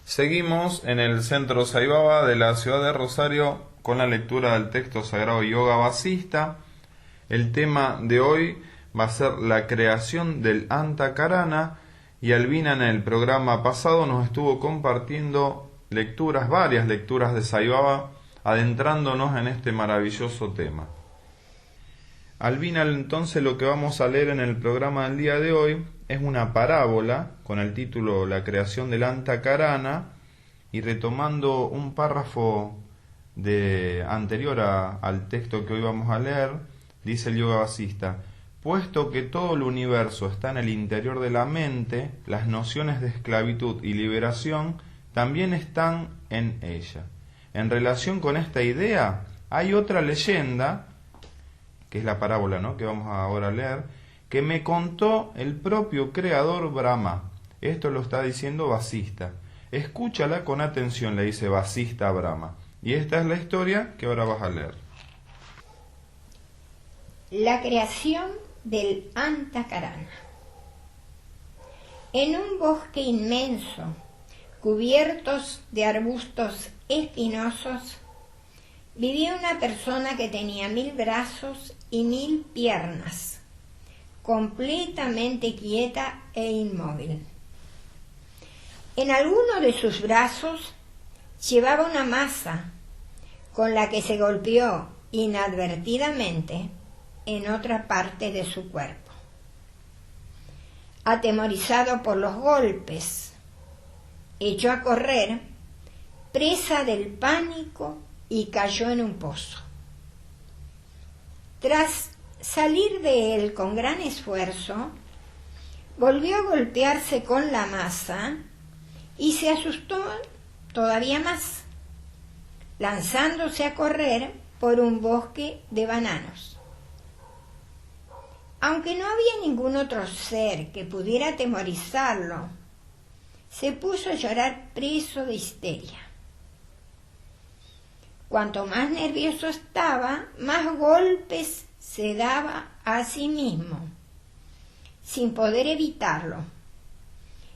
Seguimos en el Centro Saibaba de la ciudad de Rosario con la lectura del texto sagrado Yoga Vasista. El tema de hoy va a ser la creación del Antakarana, y Albina en el programa pasado nos estuvo compartiendo varias lecturas de Saibaba, adentrándonos en este maravilloso tema. Albina, entonces lo que vamos a leer en el programa del día de hoy es una parábola con el título La creación del Antakarana, y retomando un párrafo anterior al texto que hoy vamos a leer, dice el Yoga Vasista: puesto que todo el universo está en el interior de la mente, las nociones de esclavitud y liberación también están en ella. En relación con esta idea, hay otra leyenda, que es la parábola, ¿no?, que vamos ahora a leer, que me contó el propio creador Brahma. Esto lo está diciendo Vasista. Escúchala con atención, le dice Vasista a Brahma. Y esta es la historia que ahora vas a leer. La creación del Antakarana. En un bosque inmenso, cubiertos de arbustos espinosos, vivía una persona que tenía 1000 brazos y 1000 piernas, completamente quieta e inmóvil. En alguno de sus brazos llevaba una maza con la que se golpeó inadvertidamente en otra parte de su cuerpo. Atemorizado por los golpes, echó a correr, presa del pánico, y cayó en un pozo. Tras salir de él con gran esfuerzo, volvió a golpearse con la maza y se asustó todavía más, lanzándose a correr por un bosque de bananos. Aunque no había ningún otro ser que pudiera atemorizarlo, se puso a llorar preso de histeria. Cuanto más nervioso estaba, más golpes se daba a sí mismo, sin poder evitarlo,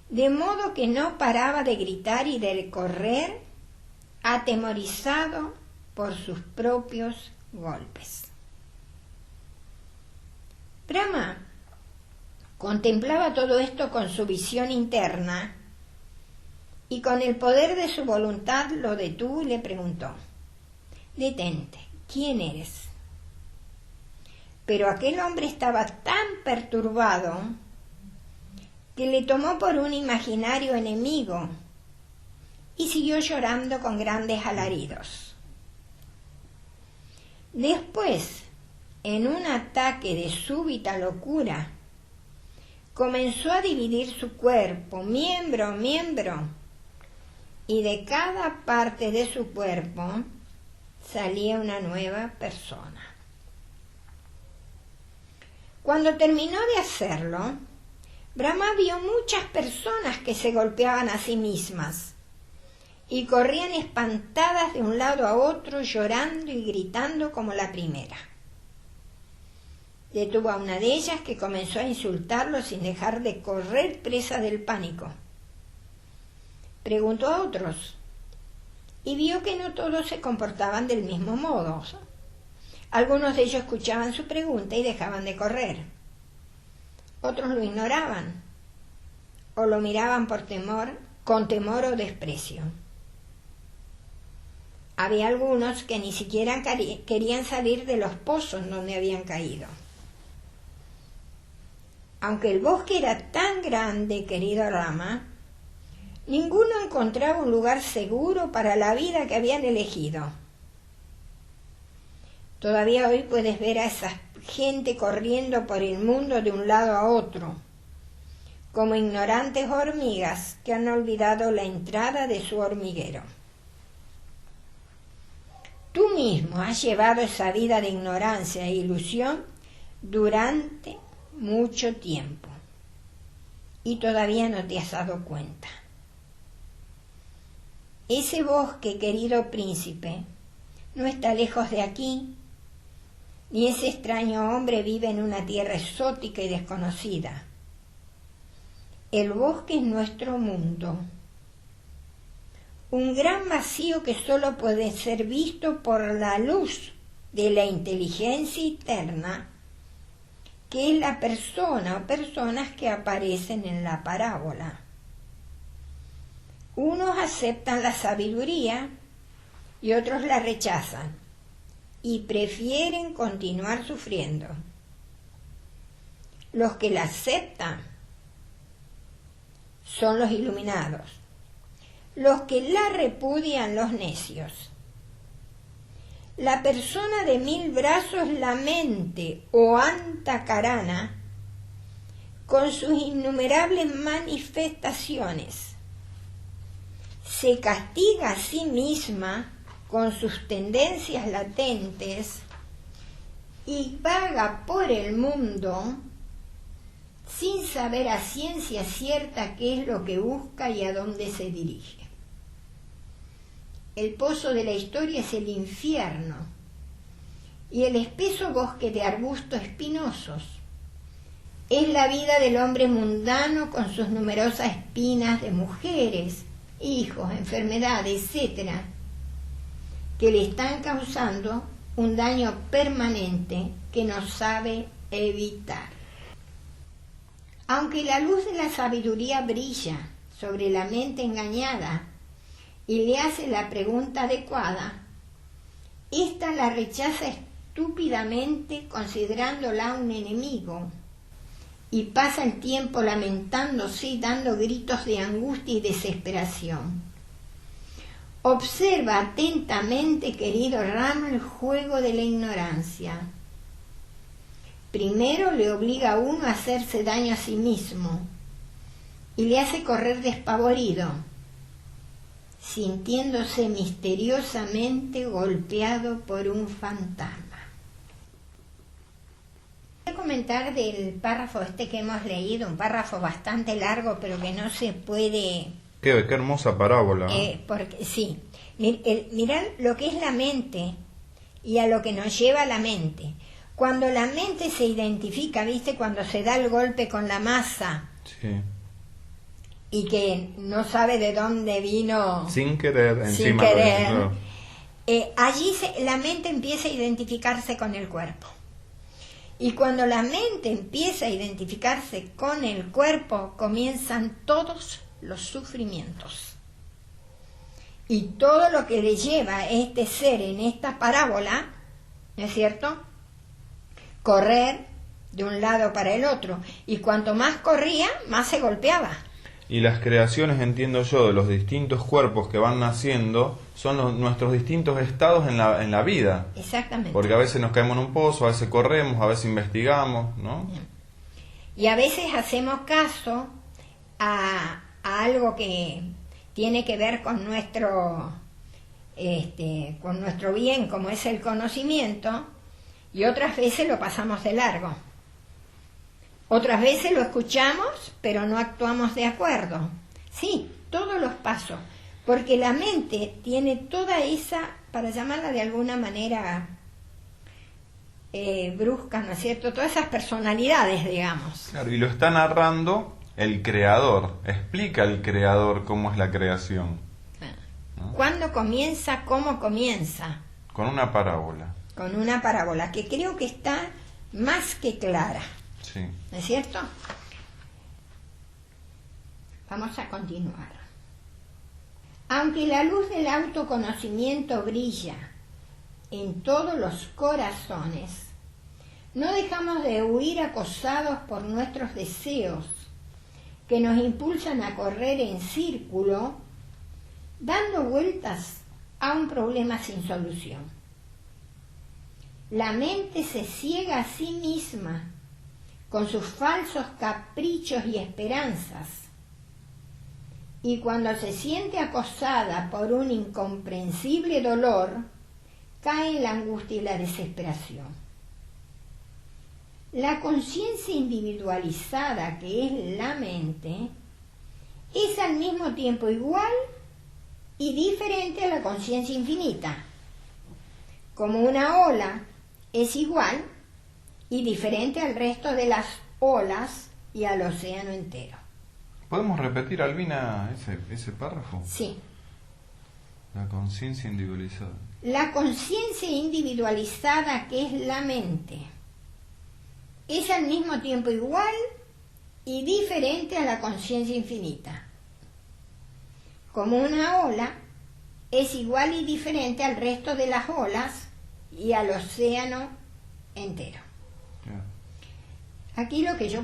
de modo que no paraba de gritar y de correr, atemorizado por sus propios golpes. Brahma contemplaba todo esto con su visión interna, y con el poder de su voluntad lo detuvo y le preguntó: «Detente, ¿quién eres?». Pero aquel hombre estaba tan perturbado que le tomó por un imaginario enemigo y siguió llorando con grandes alaridos. Después, en un ataque de súbita locura, comenzó a dividir su cuerpo, miembro a miembro, y de cada parte de su cuerpo salía una nueva persona. Cuando terminó de hacerlo, Brahma vio muchas personas que se golpeaban a sí mismas y corrían espantadas de un lado a otro, llorando y gritando como la primera. Detuvo a una de ellas, que comenzó a insultarlo sin dejar de correr, presa del pánico. Preguntó a otros y vio que no todos se comportaban del mismo modo. Algunos de ellos escuchaban su pregunta y dejaban de correr. Otros lo ignoraban o lo miraban con temor o desprecio. Había algunos que ni siquiera querían salir de los pozos donde habían caído. Aunque el bosque era tan grande, querido Rama, ninguno encontraba un lugar seguro para la vida que habían elegido. Todavía hoy puedes ver a esa gente corriendo por el mundo de un lado a otro, como ignorantes hormigas que han olvidado la entrada de su hormiguero. Tú mismo has llevado esa vida de ignorancia e ilusión durante mucho tiempo y todavía no te has dado cuenta. Ese bosque, querido príncipe, no está lejos de aquí, ni ese extraño hombre vive en una tierra exótica y desconocida. El bosque es nuestro mundo. un gran vacío que solo puede ser visto por la luz de la inteligencia interna, que es la persona o personas que aparecen en la parábola. Unos aceptan la sabiduría y otros la rechazan y prefieren continuar sufriendo. Los que la aceptan son los iluminados, los que la repudian los necios. La persona de 1000 brazos, la mente o antakarana, con sus innumerables manifestaciones, se castiga a sí misma con sus tendencias latentes y vaga por el mundo sin saber a ciencia cierta qué es lo que busca y a dónde se dirige. El pozo de la historia es el infierno y el espeso bosque de arbustos espinosos es la vida del hombre mundano con sus numerosas espinas de mujeres, hijos, enfermedades, etc., que le están causando un daño permanente que no sabe evitar. Aunque la luz de la sabiduría brilla sobre la mente engañada y le hace la pregunta adecuada, ésta la rechaza estúpidamente considerándola un enemigo y pasa el tiempo lamentándose y dando gritos de angustia y desesperación. Observa atentamente, querido Rama, el juego de la ignorancia. Primero le obliga a uno a hacerse daño a sí mismo y le hace correr despavorido, sintiéndose misteriosamente golpeado por un fantasma. Voy a comentar del párrafo que hemos leído, un párrafo bastante largo, pero que no se puede... Qué hermosa parábola. Porque sí, mirad lo que es la mente y a lo que nos lleva la mente. Cuando la mente se identifica, ¿viste? Cuando se da el golpe con la masa. Sí. Y que no sabe de dónde vino. Sin querer, encima. Sin querer. Allí la mente empieza a identificarse con el cuerpo. Y cuando la mente empieza a identificarse con el cuerpo, comienzan todos los sufrimientos. Y todo lo que le lleva a este ser en esta parábola, ¿no es cierto?, correr de un lado para el otro. Y cuanto más corría, más se golpeaba. Y las creaciones, entiendo yo, de los distintos cuerpos que van naciendo son nuestros distintos estados en la vida. Exactamente. Porque a veces nos caemos en un pozo, a veces corremos, a veces investigamos, ¿no? Y a veces hacemos caso a algo que tiene que ver con nuestro bien, como es el conocimiento, y otras veces lo pasamos de largo. Otras veces lo escuchamos, pero no actuamos de acuerdo. Sí, todos los pasos, porque la mente tiene toda esa, para llamarla de alguna manera brusca, ¿no es cierto?, todas esas personalidades, digamos. Claro, y lo está narrando el creador, explica el creador cómo es la creación. ¿No? ¿Cuándo comienza? ¿Cómo comienza? Con una parábola. Con una parábola que creo que está más que clara. Sí. ¿No es cierto? Vamos a continuar. Aunque la luz del autoconocimiento brilla en todos los corazones, no dejamos de huir acosados por nuestros deseos que nos impulsan a correr en círculo, dando vueltas a un problema sin solución. La mente se ciega a sí misma con sus falsos caprichos y esperanzas, y cuando se siente acosada por un incomprensible dolor, cae en la angustia y la desesperación. La conciencia individualizada que es la mente es al mismo tiempo igual y diferente a la conciencia infinita. Como una ola es igual y diferente al resto de las olas y al océano entero. ¿Podemos repetir, Albina, ese párrafo? Sí. La conciencia individualizada. La conciencia individualizada, que es la mente, es al mismo tiempo igual y diferente a la conciencia infinita. Como una ola es igual y diferente al resto de las olas y al océano entero. Yeah. Aquí lo que yo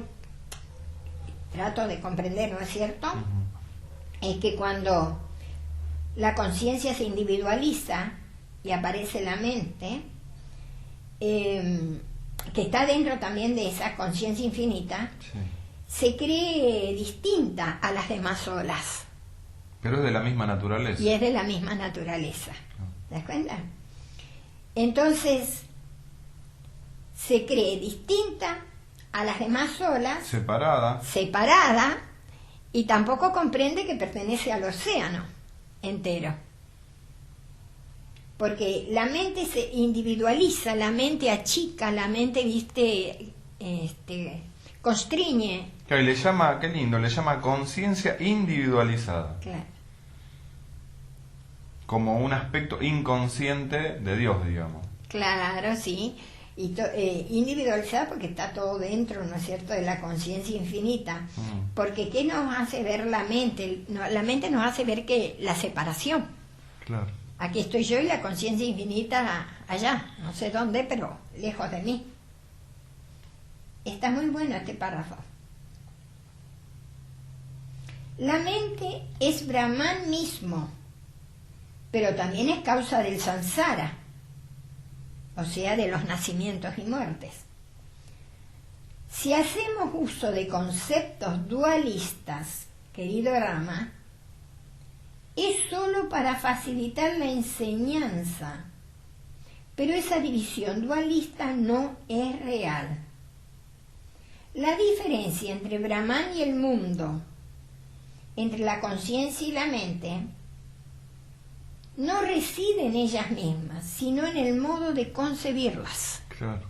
trato de comprender, ¿no es cierto? Es que cuando la conciencia se individualiza y aparece la mente, que está dentro también de esa conciencia infinita, Sí. se cree distinta a las demás olas Pero es de la misma naturaleza. y es de la misma naturaleza. ¿Te das cuenta? Entonces, se cree distinta a las demás olas, Separada. separada, y tampoco comprende que pertenece al océano entero. Porque la mente se individualiza, la mente achica, la mente, constriñe. Claro, y le llama, qué lindo, le llama conciencia individualizada. Claro, Como un aspecto inconsciente de Dios, digamos. claro, sí. Y individualizada porque está todo dentro, ¿no es cierto?, de la conciencia infinita. Porque ¿qué nos hace ver la mente? La mente nos hace ver que la separación. Claro. Aquí estoy yo y la conciencia infinita allá, no sé dónde, pero lejos de mí. Está muy bueno este párrafo. La mente es Brahman mismo, pero también es causa del samsara, o sea, de los nacimientos y muertes. Si hacemos uso de conceptos dualistas, querido Rama, es sólo para facilitar la enseñanza, pero esa división dualista no es real. La diferencia entre Brahman y el mundo, entre la conciencia y la mente, no reside en ellas mismas, sino en el modo de concebirlas. Claro.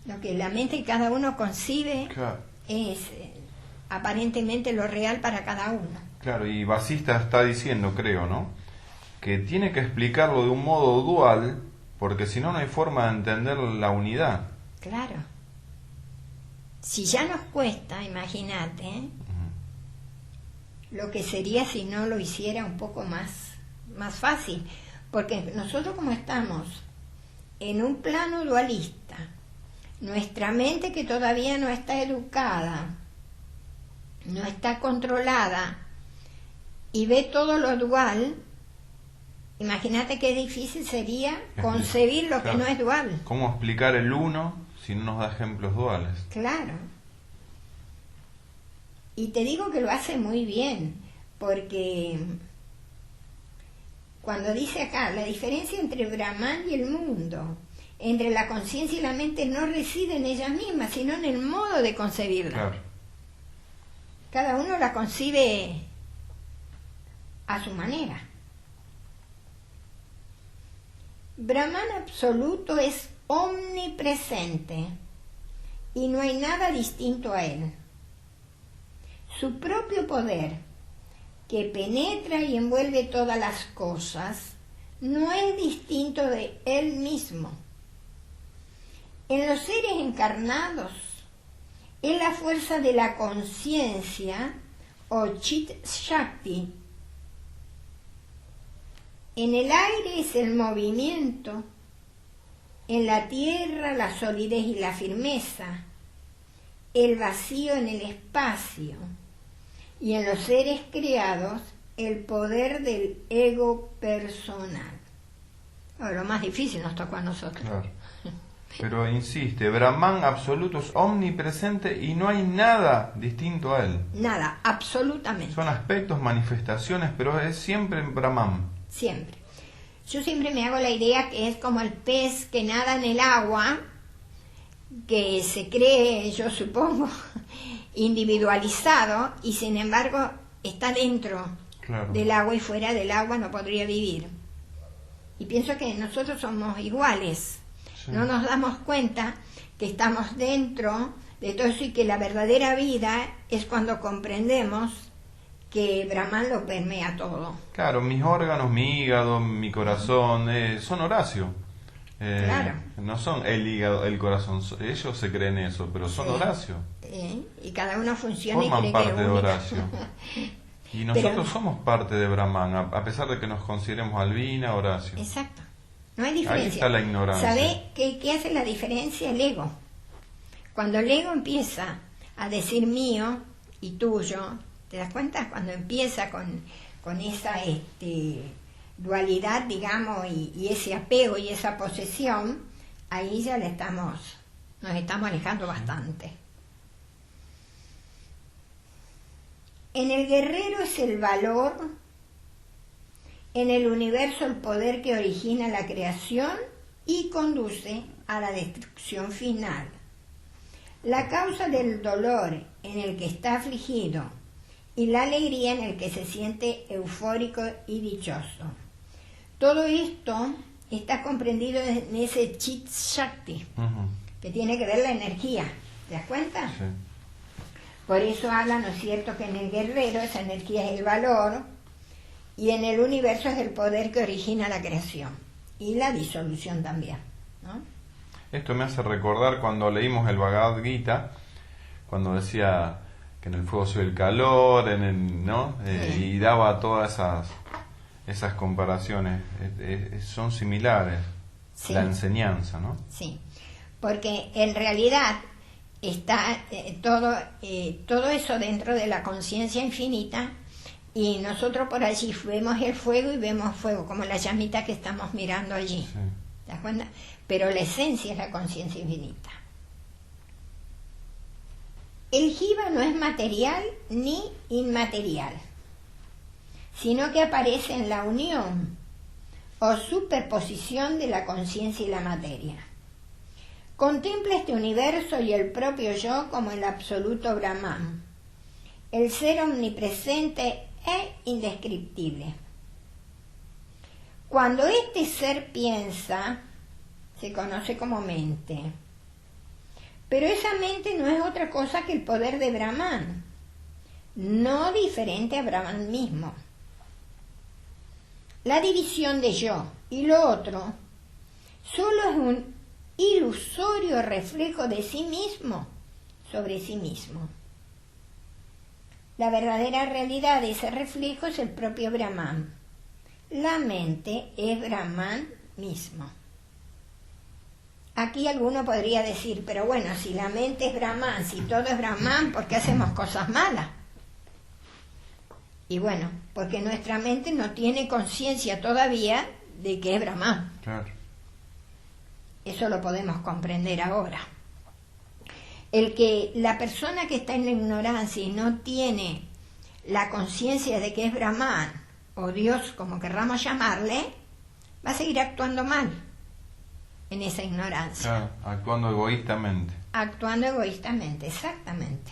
Lo que la mente de cada uno concibe Claro. es aparentemente lo real para cada uno. Claro, y Vasista está diciendo, creo, ¿no?, que tiene que explicarlo de un modo dual, porque si no, no hay forma de entender la unidad. Claro. Si ya nos cuesta, imagínate, lo que sería si no lo hiciera un poco más fácil. Porque nosotros, como estamos en un plano dualista, nuestra mente, que todavía no está educada, no está controlada y ve todo lo dual, imagínate qué difícil sería concebir lo que Claro. no es dual. ¿Cómo explicar el uno si no nos da ejemplos duales? Claro. Y te digo que lo hace muy bien, porque cuando dice acá, la diferencia entre Brahman y el mundo, entre la conciencia y la mente, no reside en ellas mismas, sino en el modo de concebirla. Claro. Cada uno la concibe a su manera. Brahman absoluto es omnipresente y no hay nada distinto a él. Su propio poder, que penetra y envuelve todas las cosas, no es distinto de él mismo. En los seres encarnados es la fuerza de la conciencia o Chit Shakti. En el aire es el movimiento, en la tierra la solidez y la firmeza, el vacío en el espacio, y en los seres creados el poder del ego personal. Ahora, lo más difícil nos tocó a nosotros. Claro. Pero insiste, Brahman absoluto es omnipresente y no hay nada distinto a él. Nada, absolutamente. Son aspectos, manifestaciones, pero es siempre Brahman. Siempre. Yo siempre me hago la idea que es como el pez que nada en el agua, que se cree, yo supongo, individualizado, y sin embargo está dentro Claro. del agua, y fuera del agua no podría vivir. Y pienso que nosotros somos iguales. Sí. No nos damos cuenta que estamos dentro de todo eso, y que la verdadera vida es cuando comprendemos que Brahman lo permea todo. Claro, mis órganos, mi hígado, mi corazón, son Horacio. Claro. No son el hígado, el corazón, ellos se creen eso, pero son Sí. Horacio. Y cada uno funciona y Forman cree que parte es de único. Horacio. Y nosotros Pero- somos parte de Brahman, a pesar de que nos consideremos Albina, Horacio. Exacto. No hay diferencia. Ahí está la ignorancia. ¿Sabe qué hace la diferencia? El ego. Cuando el ego empieza a decir mío y tuyo, ¿te das cuenta? Cuando empieza con esa dualidad, digamos, y ese apego y esa posesión, ahí ya nos estamos alejando bastante. En el guerrero es el valor, en el universo el poder que origina la creación y conduce a la destrucción final. La causa del dolor en el que está afligido y la alegría en el que se siente eufórico y dichoso. Todo esto está comprendido en ese Chit Shakti, Ujú. que tiene que ver la energía. ¿Te das cuenta? Sí. Por eso habla, ¿no es cierto?, que en el guerrero esa energía es el valor y en el universo es el poder que origina la creación y la disolución también, ¿no? Esto me hace recordar cuando leímos el Bhagavad Gita, cuando decía que en el fuego soy el calor, ¿no? Sí. Y daba todas esas comparaciones. Son similares, Sí. la enseñanza, ¿no? Sí, porque en realidad está todo eso dentro de la conciencia infinita y nosotros por allí vemos el fuego y vemos fuego, como la llamita que estamos mirando allí. Sí. ¿Te das cuenta? Pero la esencia es la conciencia infinita. El jiva no es material ni inmaterial, sino que aparece en la unión o superposición de la conciencia y la materia. Contempla este universo y el propio yo como el absoluto Brahman, el ser omnipresente e indescriptible. Cuando este ser piensa, se conoce como mente. Pero esa mente no es otra cosa que el poder de Brahman, no diferente a Brahman mismo. La división de yo y lo otro solo es un ilusorio reflejo de sí mismo sobre sí mismo. La verdadera realidad de ese reflejo es el propio Brahman. La mente es Brahman mismo. Aquí alguno podría decir, pero bueno, si la mente es Brahman, si todo es Brahman, ¿por qué hacemos cosas malas? Y bueno, porque nuestra mente no tiene conciencia todavía de que es Brahman. Claro. Eso lo podemos comprender ahora. La persona que está en la ignorancia y no tiene la conciencia de que es Brahman, o Dios, como querramos llamarle, va a seguir actuando mal en esa ignorancia. Claro, actuando egoístamente. Actuando egoístamente, exactamente.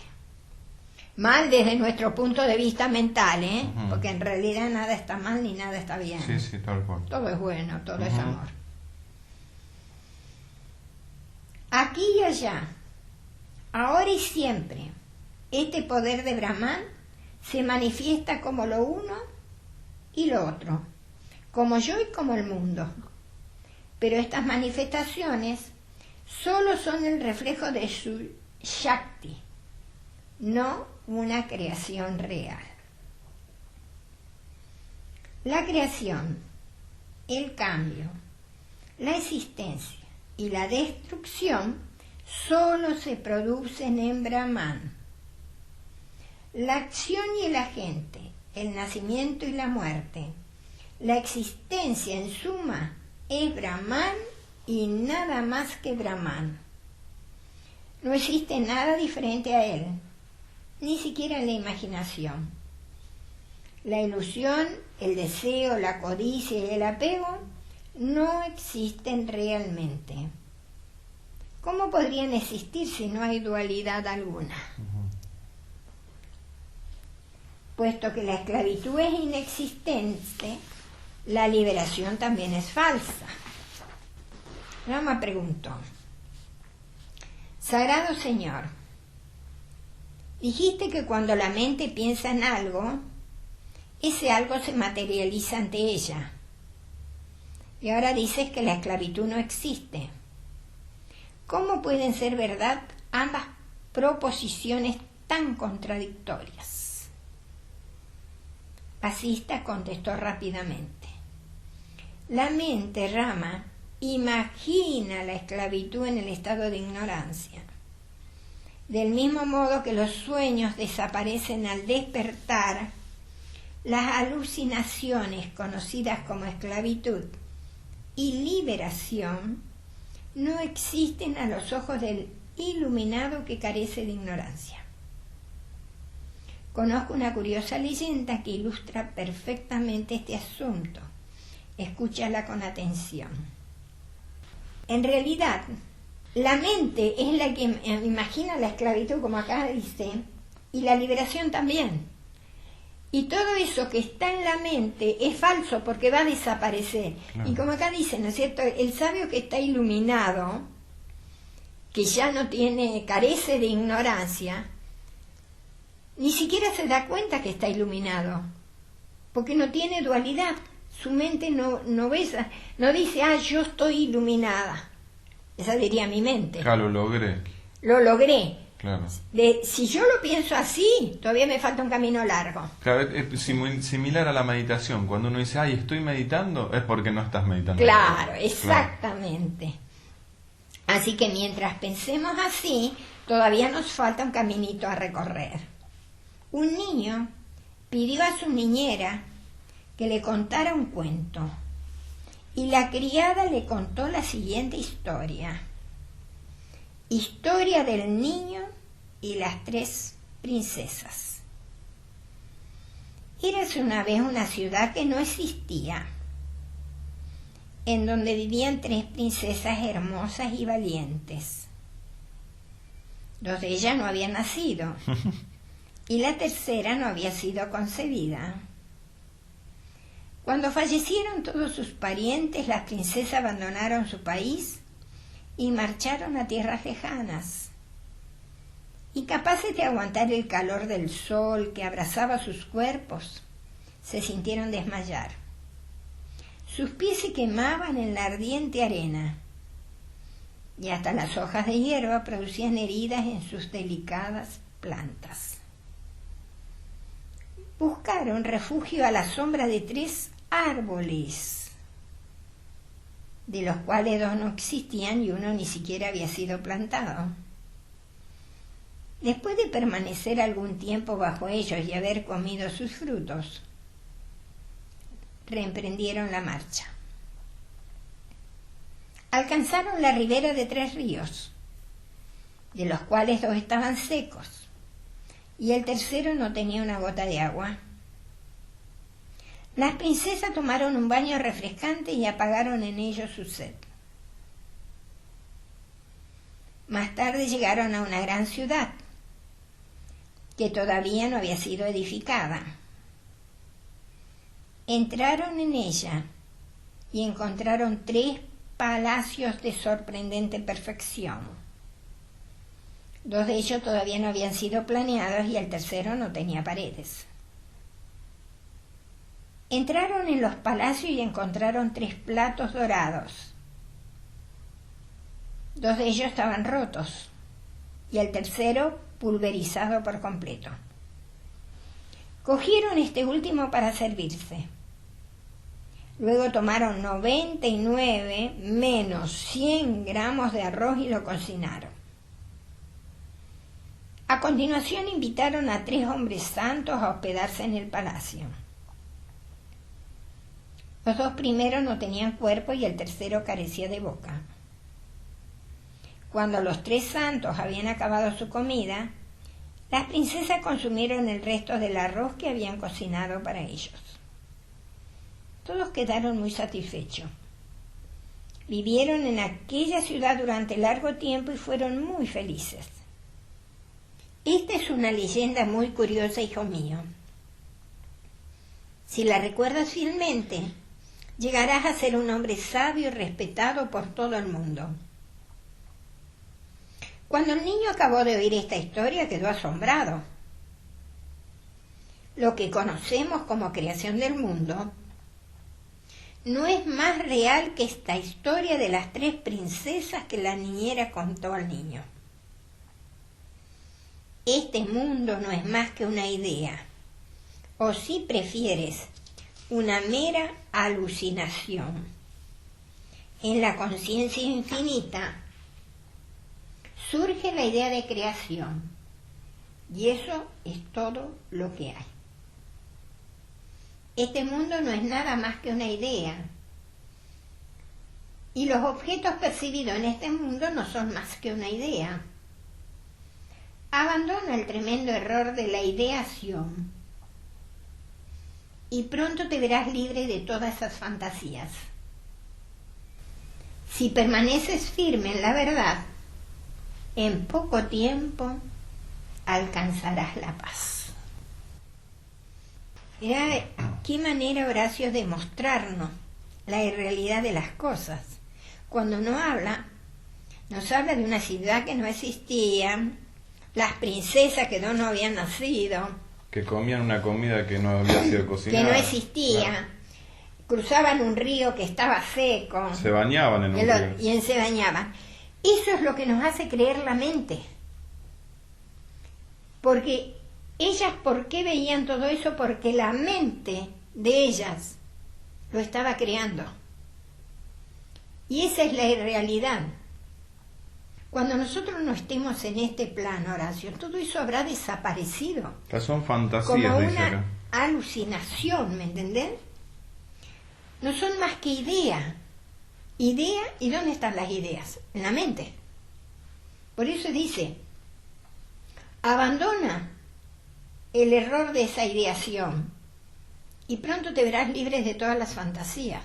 Mal desde nuestro punto de vista mental, ¿eh? Ujú. Porque en realidad nada está mal ni nada está bien. Sí, sí, tal cual. Todo es bueno, todo es Ujú. amor. Aquí y allá, ahora y siempre, este poder de Brahman se manifiesta como lo uno y lo otro, como yo y como el mundo. Pero estas manifestaciones solo son el reflejo de su Shakti, no una creación real. La creación, el cambio, la existencia y la destrucción solo se producen en Brahman. La acción y el agente, el nacimiento y la muerte, la existencia en suma es Brahman y nada más que Brahman. No existe nada diferente a él, ni siquiera en la imaginación. La ilusión, el deseo, la codicia y el apego no existen realmente. ¿Cómo podrían existir si no hay dualidad alguna? Puesto que la esclavitud es inexistente, la liberación también es falsa. Rama preguntó: Sagrado Señor, dijiste que cuando la mente piensa en algo, ese algo se materializa ante ella. Y ahora dices que la esclavitud no existe. ¿Cómo pueden ser verdad ambas proposiciones tan contradictorias? Basista contestó rápidamente. La mente, Rama, imagina la esclavitud en el estado de ignorancia. Del mismo modo que los sueños desaparecen al despertar, las alucinaciones conocidas como esclavitud y liberación no existen a los ojos del iluminado que carece de ignorancia. Conozco una curiosa leyenda que ilustra perfectamente este asunto. Escúchala con atención. En realidad, la mente es la que imagina la esclavitud, como acá dice, y la liberación también. Y todo eso que está en la mente es falso porque va a desaparecer. Claro. Y como acá dice, ¿no es cierto? El sabio que está iluminado, que ya no carece de ignorancia, ni siquiera se da cuenta que está iluminado, porque no tiene dualidad. Su mente no dice, yo estoy iluminada. Esa diría mi mente. Claro, lo logré. Lo logré. Claro. Si yo lo pienso así, todavía me falta un camino largo. Claro, es similar a la meditación. Cuando uno dice, estoy meditando, es porque no estás meditando. Claro, exactamente. Claro. Así que mientras pensemos así, todavía nos falta un caminito a recorrer. Un niño pidió a su niñera que le contara un cuento, y la criada le contó la siguiente historia. Historia del niño y las 3 princesas. Érase una vez una ciudad que no existía, en donde vivían 3 princesas hermosas y valientes. 2 de ellas no habían nacido, y la tercera no había sido concebida. Cuando fallecieron todos sus parientes, las princesas abandonaron su país y marcharon a tierras lejanas. Incapaces de aguantar el calor del sol que abrazaba sus cuerpos, se sintieron desmayar. Sus pies se quemaban en la ardiente arena, y hasta las hojas de hierba producían heridas en sus delicadas plantas. Buscaron refugio a la sombra de 3 árboles, de los cuales 2 no existían y uno ni siquiera había sido plantado. Después de permanecer algún tiempo bajo ellos y haber comido sus frutos, reemprendieron la marcha. Alcanzaron la ribera de 3 ríos, de los cuales 2 estaban secos, y el tercero no tenía una gota de agua. Las princesas tomaron un baño refrescante y apagaron en ello su sed. Más tarde llegaron a una gran ciudad, que todavía no había sido edificada. Entraron en ella y encontraron 3 palacios de sorprendente perfección. 2 de ellos todavía no habían sido planeados y el tercero no tenía paredes. Entraron en los palacios y encontraron 3 platos dorados. 2 de ellos estaban rotos y el tercero pulverizado por completo. Cogieron este último para servirse. Luego tomaron 99 menos 100 gramos de arroz y lo cocinaron. A continuación invitaron a 3 hombres santos a hospedarse en el palacio. Los 2 primeros no tenían cuerpo y el tercero carecía de boca. Cuando los 3 santos habían acabado su comida, las princesas consumieron el resto del arroz que habían cocinado para ellos. Todos quedaron muy satisfechos. Vivieron en aquella ciudad durante largo tiempo y fueron muy felices. Esta es una leyenda muy curiosa, hijo mío. Si la recuerdas fielmente, llegarás a ser un hombre sabio y respetado por todo el mundo. Cuando el niño acabó de oír esta historia, quedó asombrado. lo que conocemos como creación del mundo, no es más real que esta historia de las 3 princesas que la niñera contó al niño. Este mundo no es más que una idea, o si prefieres, una mera alucinación. En la conciencia infinita surge la idea de creación, y eso es todo lo que hay. Este mundo no es nada más que una idea, y los objetos percibidos en este mundo no son más que una idea. Abandona el tremendo error de la ideación y pronto te verás libre de todas esas fantasías. Si permaneces firme en la verdad, en poco tiempo alcanzarás la paz. Mirá, qué manera, Horacio, de mostrarnos la irrealidad de las cosas. Cuando nos habla de una ciudad que no existía, las princesas que no habían nacido, que comían una comida que no había sido cocinada, que no existía, claro. Cruzaban un río que estaba seco, se bañaban en un río y se bañaban. Eso es lo que nos hace creer la mente, porque ellas, ¿por qué veían todo eso? Porque la mente de ellas lo estaba creando, y esa es la irrealidad. Cuando nosotros no estemos en este plano, Horacio, todo eso habrá desaparecido. Son fantasías, como dice una acá. Alucinación, ¿me entendés? No son más que idea. Idea, ¿y dónde están las ideas? En la mente. Por eso dice, abandona el error de esa ideación y pronto te verás libre de todas las fantasías.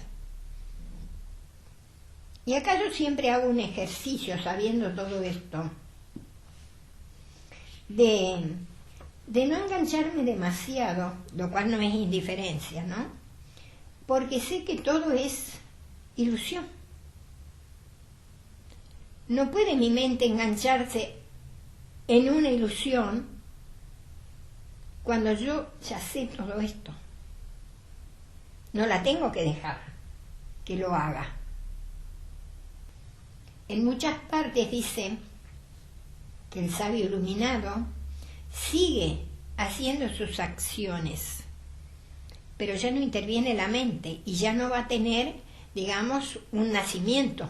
Y acá yo siempre hago un ejercicio, sabiendo todo esto, de no engancharme demasiado, lo cual no es indiferencia, ¿no? Porque sé que todo es ilusión. No puede mi mente engancharse en una ilusión cuando yo ya sé todo esto. No la tengo que dejar que lo haga. En muchas partes dice que el sabio iluminado sigue haciendo sus acciones, pero ya no interviene la mente y ya no va a tener, digamos, un nacimiento.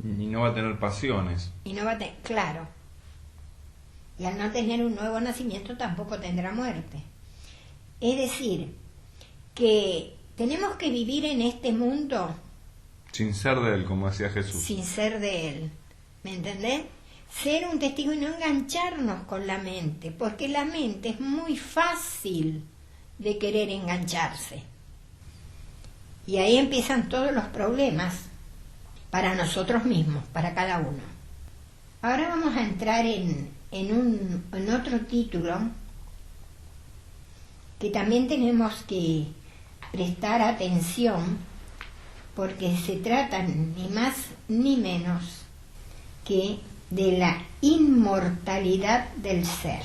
Y no va a tener pasiones. Y no va a tener, claro. Y al no tener un nuevo nacimiento tampoco tendrá muerte. Es decir, que tenemos que vivir en este mundo sin ser de él, como decía Jesús. Sin ser de él, ¿me entendés? Ser un testigo y no engancharnos con la mente, porque la mente es muy fácil de querer engancharse. Y ahí empiezan todos los problemas para nosotros mismos, para cada uno. Ahora vamos a entrar en otro título que también tenemos que prestar atención, porque se trata ni más ni menos que de la inmortalidad del ser.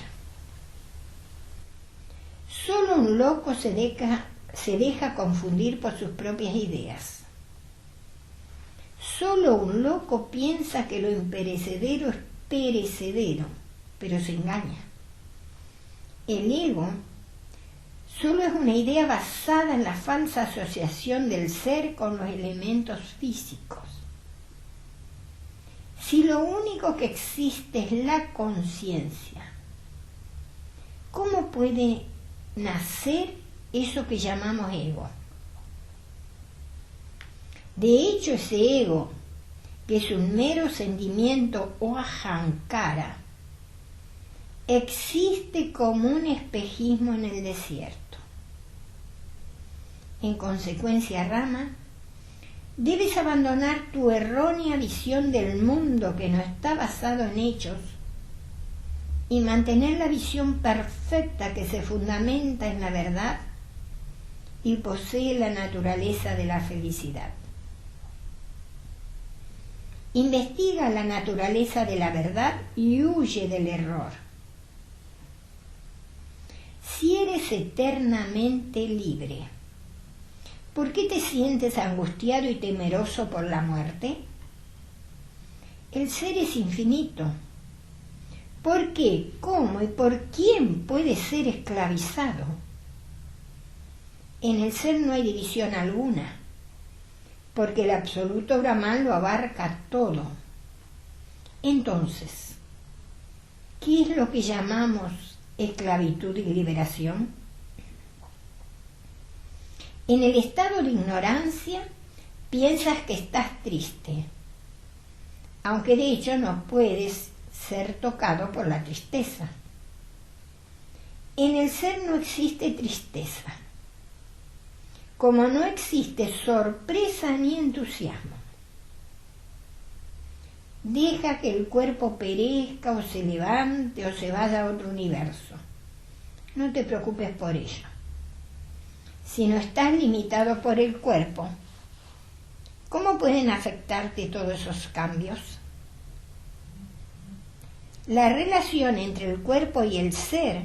Solo un loco se deja confundir por sus propias ideas. Solo un loco piensa que lo imperecedero es perecedero, pero se engaña. El ego solo es una idea basada en la falsa asociación del ser con los elementos físicos. Si lo único que existe es la conciencia, ¿cómo puede nacer eso que llamamos ego? De hecho, ese ego, que es un mero sentimiento o ahankara, existe como un espejismo en el desierto. En consecuencia, Rama, debes abandonar tu errónea visión del mundo que no está basado en hechos y mantener la visión perfecta que se fundamenta en la verdad y posee la naturaleza de la felicidad. Investiga la naturaleza de la verdad y huye del error. si eres eternamente libre, ¿por qué te sientes angustiado y temeroso por la muerte? El ser es infinito. ¿Por qué, cómo y por quién puede ser esclavizado? En el ser no hay división alguna, porque el absoluto Brahman lo abarca todo. Entonces, ¿qué es lo que llamamos esclavitud y liberación? En el estado de ignorancia piensas que estás triste, aunque de hecho no puedes ser tocado por la tristeza. En el ser no existe tristeza, como no existe sorpresa ni entusiasmo. Deja que el cuerpo perezca o se levante o se vaya a otro universo. No te preocupes por ello. Si no estás limitado por el cuerpo, ¿cómo pueden afectarte todos esos cambios? La relación entre el cuerpo y el ser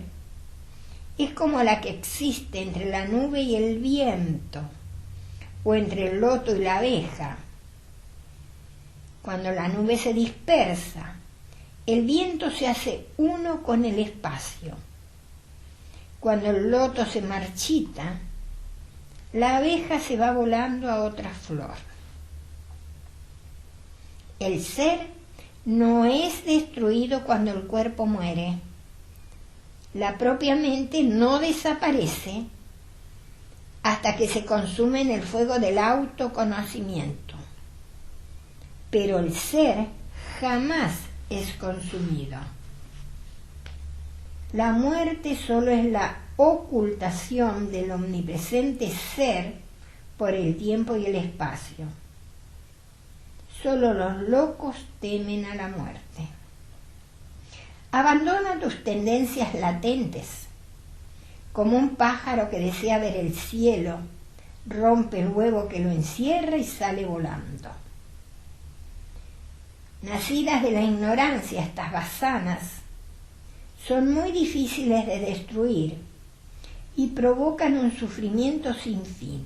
es como la que existe entre la nube y el viento, o entre el loto y la abeja. Cuando la nube se dispersa, el viento se hace uno con el espacio. Cuando el loto se marchita, la abeja se va volando a otra flor. El ser no es destruido cuando el cuerpo muere. La propia mente no desaparece hasta que se consume en el fuego del autoconocimiento. Pero el ser jamás es consumido. La muerte solo es la ocultación del omnipresente ser por el tiempo y el espacio. Solo los locos temen a la muerte. Abandona tus tendencias latentes. Como un pájaro que desea ver el cielo, rompe el huevo que lo encierra y sale volando. Nacidas de la ignorancia, estas vasanas son muy difíciles de destruir y provocan un sufrimiento sin fin.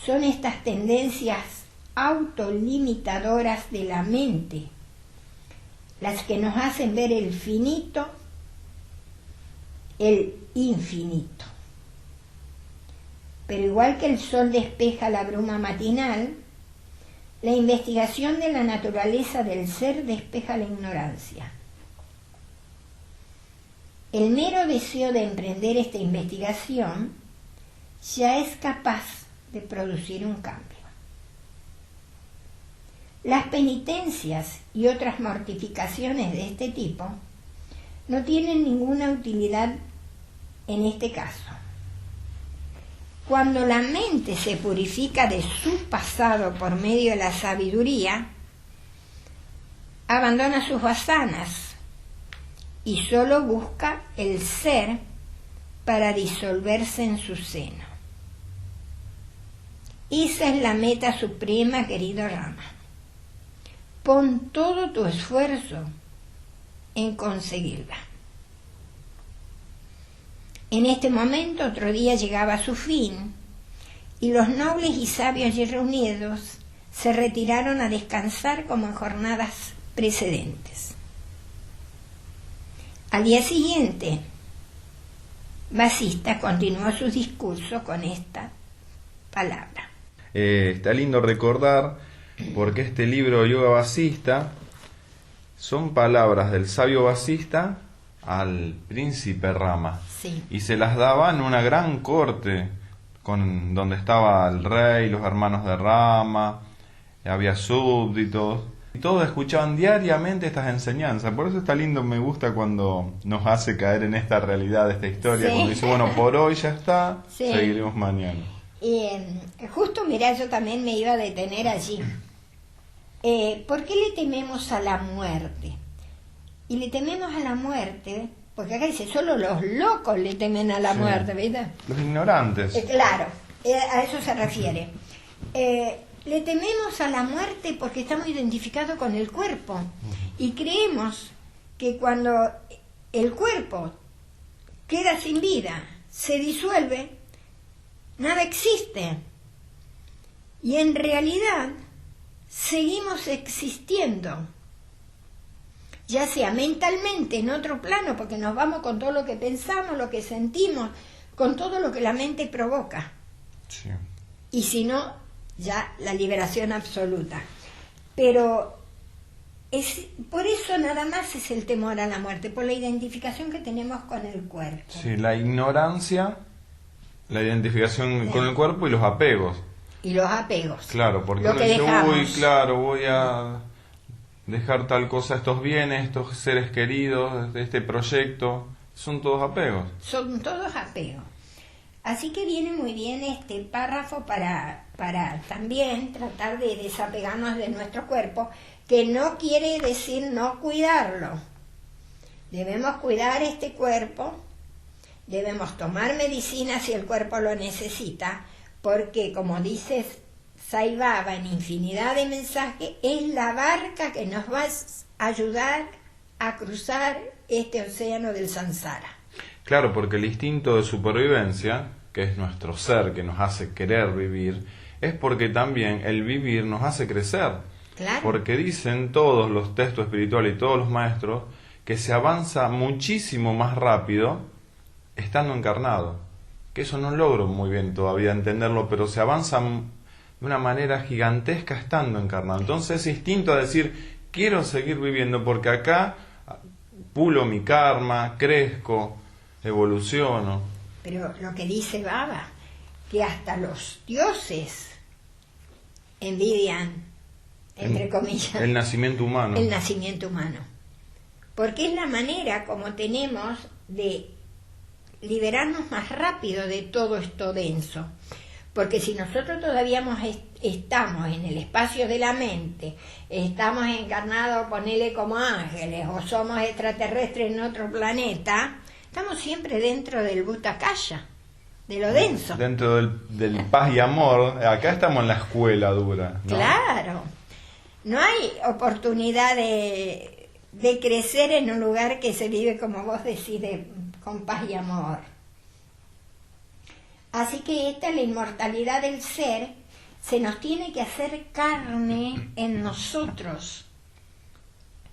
Son estas tendencias autolimitadoras de la mente las que nos hacen ver el finito, el infinito. Pero igual que el sol despeja la bruma matinal, la investigación de la naturaleza del ser despeja la ignorancia. El mero deseo de emprender esta investigación ya es capaz de producir un cambio. Las penitencias y otras mortificaciones de este tipo no tienen ninguna utilidad en este caso. Cuando la mente se purifica de su pasado por medio de la sabiduría, abandona sus vasanas y solo busca el ser para disolverse en su seno. Esa es la meta suprema, querido Rama. Pon todo tu esfuerzo en conseguirla. En este momento otro día llegaba a su fin y los nobles y sabios allí reunidos se retiraron a descansar como en jornadas precedentes. Al día siguiente, Vasista continuó su discurso con esta palabra. Está lindo recordar, porque este libro Yoga Vasista son palabras del sabio Vasista al príncipe Rama. Sí. Y se las daba en una gran corte, donde estaba el rey, los hermanos de Rama, había súbditos, y todos escuchaban diariamente estas enseñanzas. Por eso está lindo, me gusta cuando nos hace caer en esta realidad de esta historia, Sí. cuando dice, bueno, por hoy ya está, Sí. seguiremos mañana. Justo, mirá, yo también me iba a detener allí. ¿Por qué le tememos a la muerte? Y le tememos a la muerte, porque acá dice, solo los locos le temen a la Sí. muerte, ¿verdad? Los ignorantes. Claro, a eso se refiere. Le tememos a la muerte porque estamos identificados con el cuerpo y creemos que cuando el cuerpo queda sin vida, se disuelve, nada existe. Y en realidad seguimos existiendo, ya sea mentalmente en otro plano, porque nos vamos con todo lo que pensamos, lo que sentimos, con todo lo que la mente provoca. Sí. Y si no, ya la liberación absoluta. Pero por eso nada más es el temor a la muerte, por la identificación que tenemos con el cuerpo. Sí, la ignorancia, la identificación con el cuerpo y los apegos. Y los apegos. Claro, porque lo uno que dice, dejamos. uy, claro, voy a dejar tal cosa, estos bienes, estos seres queridos, este proyecto, son todos apegos. Son todos apegos. Así que viene muy bien este párrafo para también tratar de desapegarnos de nuestro cuerpo, que no quiere decir no cuidarlo. Debemos cuidar este cuerpo, debemos tomar medicina si el cuerpo lo necesita, porque como dice Sai Baba en infinidad de mensajes, es la barca que nos va a ayudar a cruzar este océano del samsara. Claro, porque el instinto de supervivencia, que es nuestro ser, que nos hace querer vivir, es porque también el vivir nos hace crecer. Claro. Porque dicen todos los textos espirituales y todos los maestros que se avanza muchísimo más rápido estando encarnado. Que eso no logro muy bien todavía entenderlo, pero se avanza de una manera gigantesca estando encarnado. Entonces ese instinto a decir, quiero seguir viviendo porque acá pulo mi karma, crezco, evoluciono. Pero lo que dice Baba, que hasta los dioses envidian, entre comillas, el nacimiento humano. El nacimiento humano. Porque es la manera como tenemos de liberarnos más rápido de todo esto denso. Porque si nosotros todavía estamos en el espacio de la mente, estamos encarnados, ponele como ángeles, o somos extraterrestres en otro planeta, estamos siempre dentro del Bhutakaya, de lo denso. Dentro del paz y amor, acá estamos en la escuela dura, ¿no? Claro. No hay oportunidad de crecer en un lugar que se vive, como vos decís, con paz y amor. Así que esta, la inmortalidad del ser, se nos tiene que hacer carne en nosotros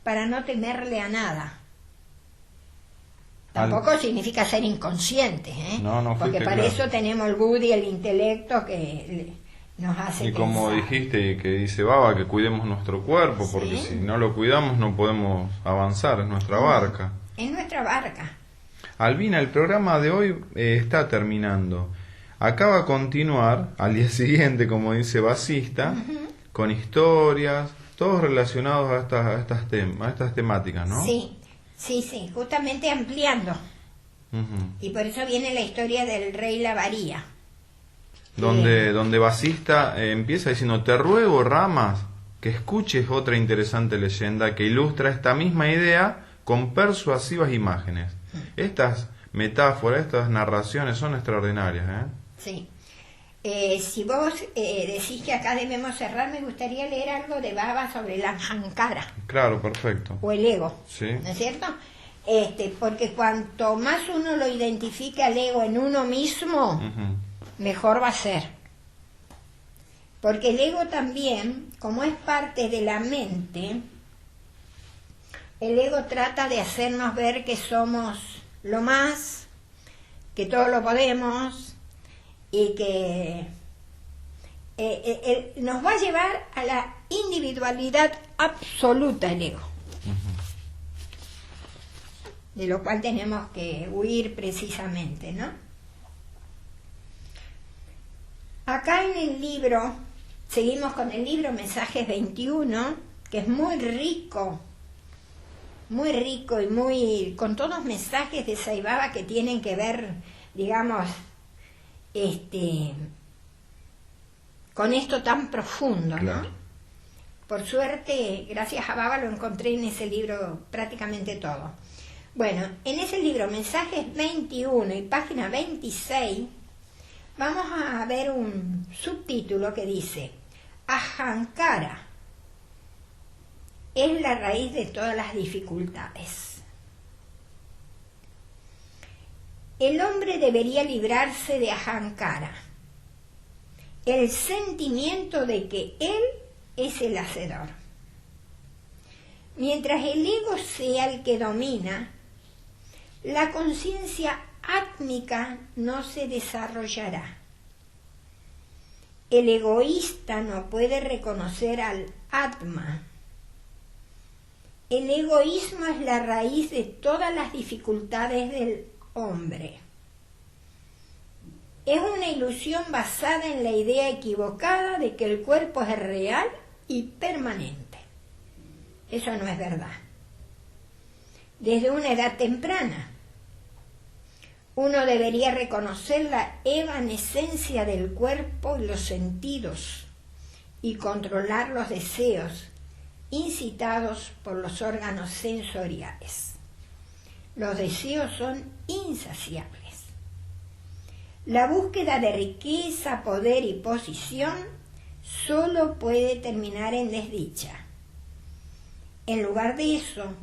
para no temerle a nada. Tampoco significa ser inconscientes, ¿eh? No, porque para claro. eso tenemos el buddhi, el intelecto que nos hace y como pensar. dijiste, que dice Baba, que cuidemos nuestro cuerpo, Sí. porque si no lo cuidamos no podemos avanzar, es nuestra barca. Es nuestra barca. Albina, el programa de hoy está terminando. Acá va a continuar al día siguiente, como dice Basista, con historias, todos relacionados a estas temáticas, ¿no? Sí, justamente ampliando. Y por eso viene la historia del rey Lavaría. Donde Basista empieza diciendo, te ruego, Ramas, que escuches otra interesante leyenda que ilustra esta misma idea con persuasivas imágenes. Estas metáforas, estas narraciones son extraordinarias, ¿eh? Sí. Si vos decís que acá debemos cerrar, me gustaría leer algo de Baba sobre el ahankara. Claro, perfecto. O el ego, Sí. ¿no es cierto? Porque cuanto más uno lo identifica al ego en uno mismo, mejor va a ser. Porque el ego también, como es parte de la mente, el ego trata de hacernos ver que somos lo más, que todo lo podemos, y que nos va a llevar a la individualidad absoluta el ego. De lo cual tenemos que huir precisamente, ¿no? Acá en el libro, seguimos con el libro Mensajes 21, que es muy rico y muy con todos mensajes de Sai Baba que tienen que ver, digamos, con esto tan profundo, Claro. ¿no? Por suerte, gracias a Baba lo encontré en ese libro prácticamente todo. Bueno, en ese libro, Mensajes 21 y página 26, vamos a ver un subtítulo que dice, Ahankara es la raíz de todas las dificultades. el hombre debería librarse de ahankara, el sentimiento de que él es el hacedor. Mientras el ego sea el que domina, la conciencia átmica no se desarrollará. El egoísta no puede reconocer al Atma. El egoísmo es la raíz de todas las dificultades del hombre. Es una ilusión basada en la idea equivocada de que el cuerpo es real y permanente. Eso no es verdad. Desde una edad temprana, uno debería reconocer la evanescencia del cuerpo y los sentidos y controlar los deseos incitados por los órganos sensoriales. Los deseos son insaciables. La búsqueda de riqueza, poder y posición solo puede terminar en desdicha. En lugar de eso,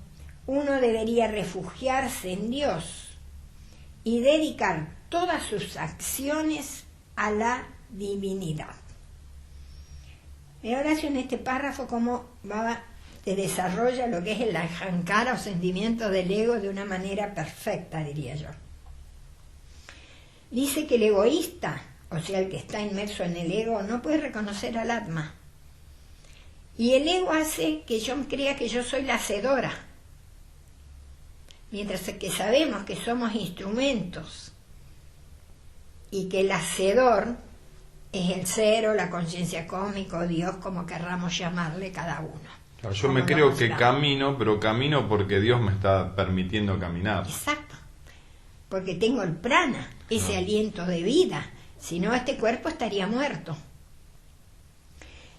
uno debería refugiarse en Dios y dedicar todas sus acciones a la divinidad. Y ahora en este párrafo cómo te desarrolla lo que es el ahankara o sentimiento del ego de una manera perfecta, diría yo. Dice que el egoísta, o sea, el que está inmerso en el ego, no puede reconocer al Atma. Y el ego hace que yo crea que yo soy la hacedora, mientras que sabemos que somos instrumentos y que el hacedor es el ser o la conciencia cósmica o Dios, como querramos llamarle cada uno. Claro, yo me creo que camino, pero camino porque Dios me está permitiendo caminar. Exacto, porque tengo el prana, ese aliento de vida, si no este cuerpo estaría muerto.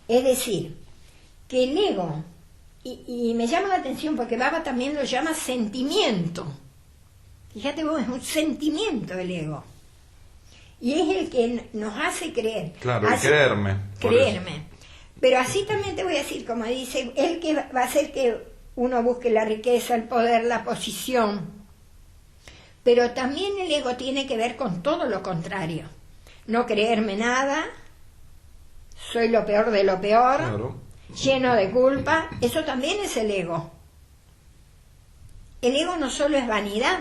Es decir, que el ego, y me llama la atención porque Baba también lo llama sentimiento. Fíjate vos, es un sentimiento el ego. Y es el que nos hace creer. Claro, creerme. Creerme. Pero así también te voy a decir, como dice, el que va a hacer que uno busque la riqueza, el poder, la posición. Pero también el ego tiene que ver con todo lo contrario. No creerme nada, soy lo peor de lo peor, claro, lleno de culpa, eso también es el ego. El ego no solo es vanidad,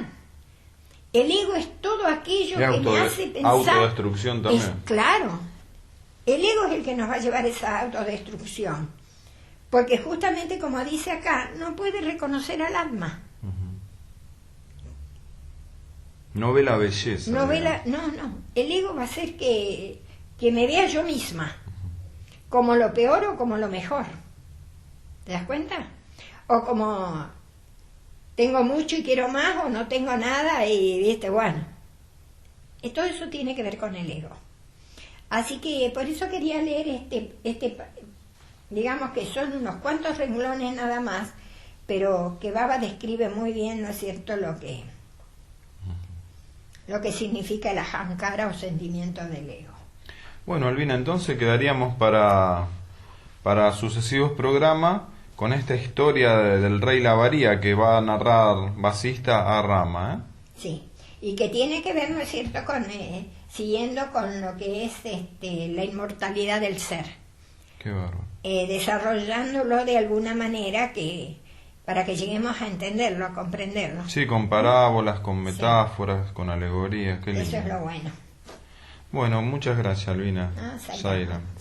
el ego es todo aquello que me hace pensar. Autodestrucción también. Claro, el ego es el que nos va a llevar a esa autodestrucción, porque justamente como dice acá, no puede reconocer al alma. No ve la belleza. No, el ego va a hacer que me vea yo misma, como lo peor o como lo mejor. ¿Te das cuenta? O como tengo mucho y quiero más, o no tengo nada y bueno. Y todo eso tiene que ver con el ego. Así que por eso quería leer digamos que son unos cuantos renglones nada más, pero que Baba describe muy bien, ¿no es cierto?, lo que significa el ahankara o sentimiento del ego. Bueno, Albina, entonces quedaríamos para sucesivos programas con esta historia del rey Lavaría que va a narrar Vasista a Rama, ¿eh? Sí, y que tiene que ver, ¿no es cierto?, siguiendo con lo que es la inmortalidad del ser. Qué bárbaro. Desarrollándolo de alguna manera para que lleguemos a entenderlo, a comprenderlo. Sí, con parábolas, con metáforas, con alegorías. Qué lindo. Eso es lo bueno. Bueno, muchas gracias, Albina. Zaira.